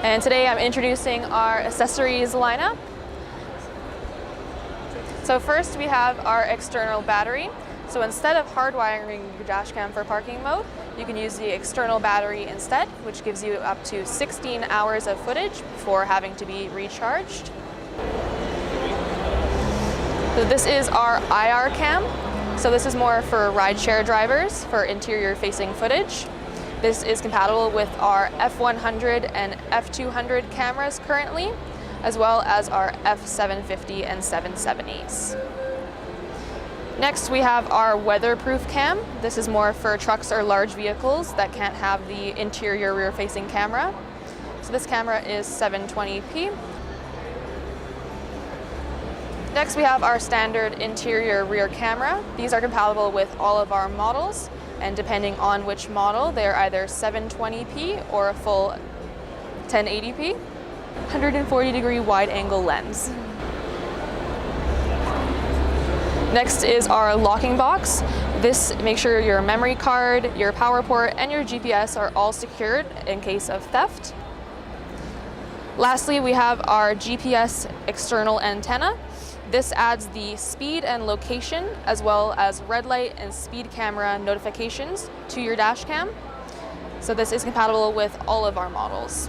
And today I'm introducing our accessories lineup. So first we have our external battery. So instead of hardwiring your dash cam for parking mode, you can use the external battery instead, which gives you up to 16 hours of footage before having to be recharged. So this is our IR cam. So this is more for rideshare drivers for interior facing footage. This is compatible with our F100 and F200 cameras currently, as well as our F750 and 770s. Next we have our weatherproof cam. This is more for trucks or large vehicles that can't have the interior rear-facing camera. So this camera is 720p. Next we have our standard interior rear camera. These are compatible with all of our models, and depending on which model, they're either 720p or a full 1080p. 140-degree wide-angle lens. Next is our locking box. This makes sure your memory card, your power port, and your GPS are all secured in case of theft. Lastly, we have our GPS external antenna. This adds the speed and location, as well as red light and speed camera notifications to your dash cam. So this is compatible with all of our models.